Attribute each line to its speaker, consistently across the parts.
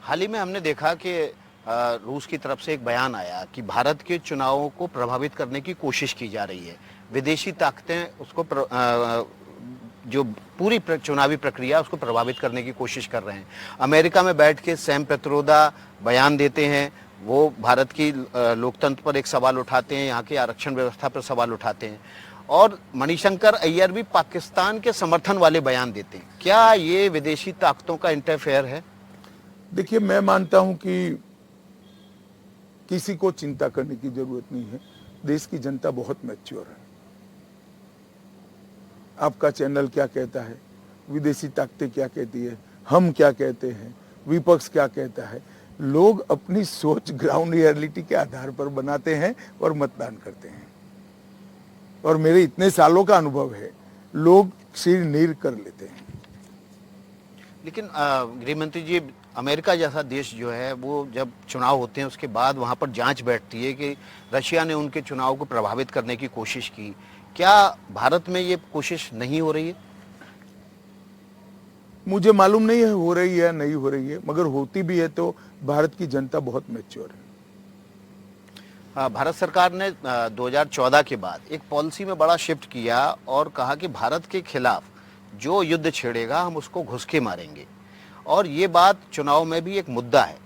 Speaker 1: हाल ही में हमने देखा कि रूस की तरफ से एक बयान आया कि भारत के चुनावों को प्रभावित करने की कोशिश की जा रही है। विदेशी ताकतें उसको जो पूरी चुनावी प्रक्रिया उसको प्रभावित करने की कोशिश कर रहे हैं। अमेरिका में बैठ के सैम पित्रोदा बयान देते हैं, वो भारत की लोकतंत्र पर एक सवाल उठाते हैं, यहाँ की आरक्षण व्यवस्था पर सवाल उठाते हैं, और मणिशंकर अय्यर भी पाकिस्तान के समर्थन वाले बयान देते हैं। क्या ये विदेशी ताकतों का इंटरफेयर है?
Speaker 2: देखिए, मैं मानता हूं कि किसी को चिंता करने की जरूरत नहीं है। देश की जनता बहुत मैच्योर है। आपका चैनल क्या कहता है, विदेशी ताकतें क्या कहती है, हम क्या कहते हैं, विपक्ष क्या कहता है, लोग अपनी सोच ग्राउंड रियलिटी के आधार पर बनाते हैं और मतदान करते हैं। और मेरे इतने सालों का अनुभव है, लोग सिर नीर कर लेते हैं।
Speaker 1: लेकिन गृह मंत्री जी, अमेरिका जैसा देश जो है वो जब चुनाव होते हैं उसके बाद वहां पर जांच बैठती है कि रशिया ने उनके चुनाव को प्रभावित करने की कोशिश की। क्या भारत में ये कोशिश नहीं हो रही है?
Speaker 2: मुझे मालूम नहीं है हो रही है या नहीं हो रही है, मगर होती भी है तो भारत की जनता बहुत मैच्योर है।
Speaker 1: भारत सरकार ने 2014 के बाद एक पॉलिसी में बड़ा शिफ्ट किया और कहा कि भारत के खिलाफ जो युद्ध छेड़ेगा हम उसको घुस के मारेंगे, और ये बात चुनाव में भी एक मुद्दा है।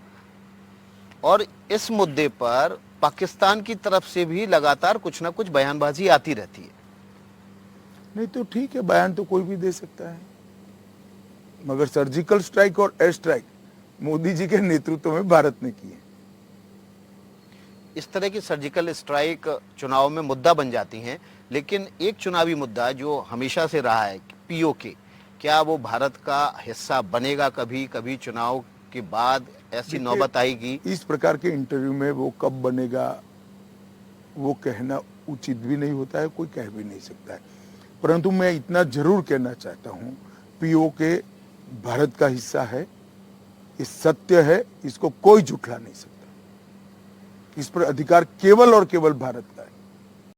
Speaker 1: और इस मुद्दे पर पाकिस्तान की तरफ से भी लगातार कुछ ना कुछ बयानबाजी आती रहती है।
Speaker 2: नहीं तो ठीक है, बयान तो कोई भी दे सकता है, मगर सर्जिकल स्ट्राइक और एयर स्ट्राइक मोदी जी के नेतृत्व में भारत ने की है।
Speaker 1: इस तरह की सर्जिकल स्ट्राइक चुनाव में मुद्दा बन जाती हैं, लेकिन एक चुनावी मुद्दा जो हमेशा से रहा है, पीओके, क्या वो भारत का हिस्सा बनेगा? कभी कभी चुनाव के बाद ऐसी नौबत आएगी?
Speaker 2: इस प्रकार के इंटरव्यू में वो कब बनेगा वो कहना उचित भी नहीं होता है, कोई कह भी नहीं सकता है। परंतु मैं इतना जरूर कहना चाहता हूं, पीओके भारत का हिस्सा है, ये सत्य है, इसको कोई झुठला नहीं सकता। इस पर अधिकार केवल और केवल भारत का है।